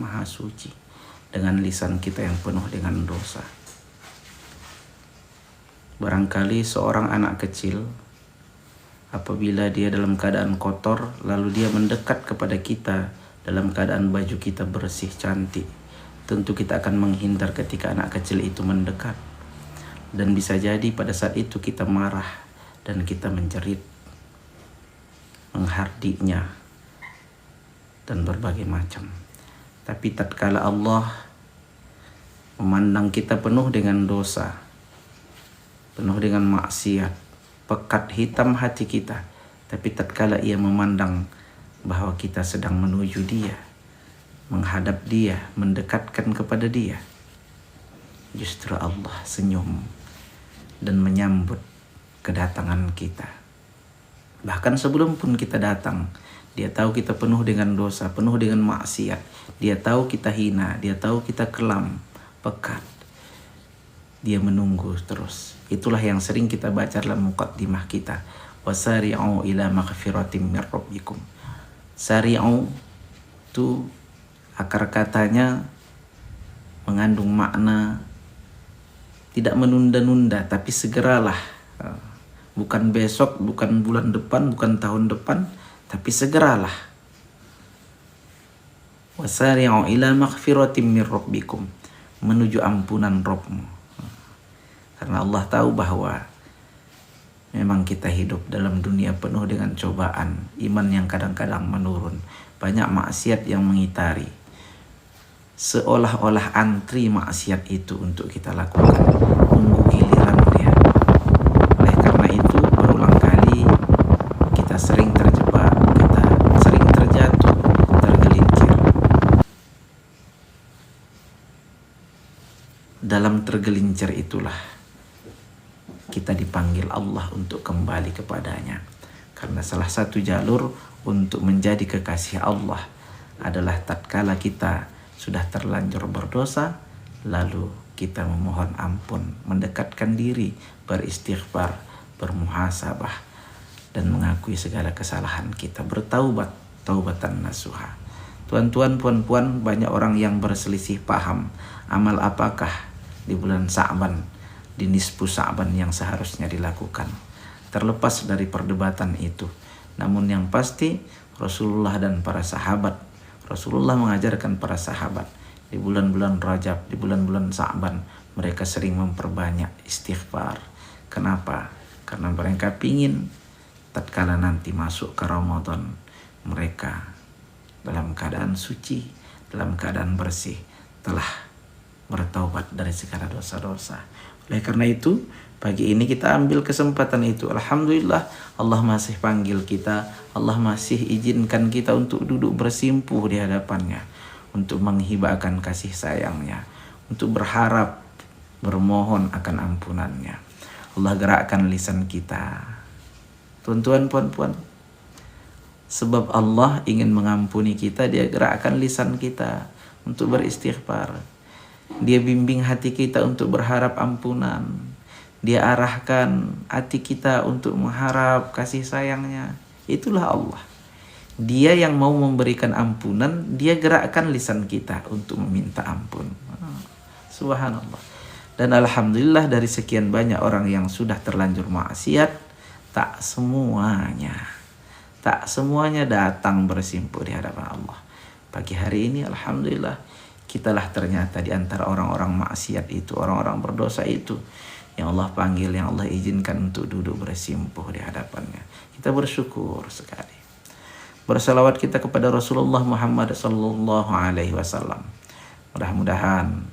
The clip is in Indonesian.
Maha Suci dengan lisan kita yang penuh dengan dosa. Barangkali seorang anak kecil apabila dia dalam keadaan kotor lalu dia mendekat kepada kita dalam keadaan baju kita bersih cantik, tentu kita akan menghindar ketika anak kecil itu mendekat. Dan bisa jadi pada saat itu kita marah dan kita menjerit, menghardiknya dan berbagai macam. Tapi tatkala Allah memandang kita penuh dengan dosa, penuh dengan maksiat, pekat hitam hati kita, tapi tatkala ia memandang bahwa kita sedang menuju dia, menghadap dia, mendekatkan kepada dia, justru Allah senyum dan menyambut kedatangan kita. Bahkan sebelum pun kita datang, dia tahu kita penuh dengan dosa, penuh dengan maksiat. Dia tahu kita hina, dia tahu kita kelam, pekat. Dia menunggu terus. Itulah yang sering kita baca dalam muqaddimah kita. Wasari'u ila maghfiratin mir rabbikum. Sari'u itu akar katanya mengandung makna tidak menunda-nunda, tapi segeralah. Bukan besok, bukan bulan depan, bukan tahun depan, tapi segeralah. Wasari'u ila maghfiratin mir rabbikum, menuju ampunan Rabbmu. Karena Allah tahu bahwa memang kita hidup dalam dunia penuh dengan cobaan, iman yang kadang-kadang menurun, banyak maksiat yang mengitari. Seolah-olah antri maksiat itu untuk kita lakukan, tunggu giliran dia. Oleh karena itu berulang kali kita sering terjebak, kita sering terjatuh, tergelincir. Dalam tergelincir itulah kita dipanggil Allah untuk kembali kepadanya. Karena salah satu jalur untuk menjadi kekasih Allah adalah tatkala kita sudah terlanjur berdosa, lalu kita memohon ampun, mendekatkan diri, beristighfar, bermuhasabah, dan mengakui segala kesalahan kita, bertaubat, taubatan nasuha. Tuan-tuan, puan-puan, banyak orang yang berselisih paham amal apakah di bulan Sa'ban, di nisfu Sa'ban yang seharusnya dilakukan. Terlepas dari perdebatan itu, namun yang pasti Rasulullah dan para sahabat, Rasulullah mengajarkan para sahabat di bulan-bulan Rajab, di bulan-bulan Sa'ban, mereka sering memperbanyak istighfar. Kenapa? Karena mereka ingin tatkala nanti masuk ke Ramadan, mereka dalam keadaan suci, dalam keadaan bersih, telah bertaubat dari segala dosa-dosa. Oleh karena itu, pagi ini kita ambil kesempatan itu. Alhamdulillah, Allah masih panggil kita, Allah masih izinkan kita untuk duduk bersimpuh di hadapannya, untuk menghibahkan kasih sayangnya, untuk berharap, bermohon akan ampunannya. Allah gerakkan lisan kita. Tuan-tuan, puan-puan, sebab Allah ingin mengampuni kita, dia gerakkan lisan kita untuk beristighfar. Dia bimbing hati kita untuk berharap ampunan. Dia arahkan hati kita untuk mengharap kasih sayangnya. Itulah Allah. Dia yang mau memberikan ampunan, dia gerakkan lisan kita untuk meminta ampun. Subhanallah. Dan alhamdulillah dari sekian banyak orang yang sudah terlanjur maksiat, tak semuanya datang bersimpuh di hadapan Allah. Pagi hari ini alhamdulillah, kitalah ternyata di antara orang-orang maksiat itu, orang-orang berdosa itu, yang Allah panggil, yang Allah izinkan untuk duduk bersimpuh di hadapannya. Kita bersyukur sekali. Bersalawat kita kepada Rasulullah Muhammad sallallahu alaihi wasallam. Mudah-mudahan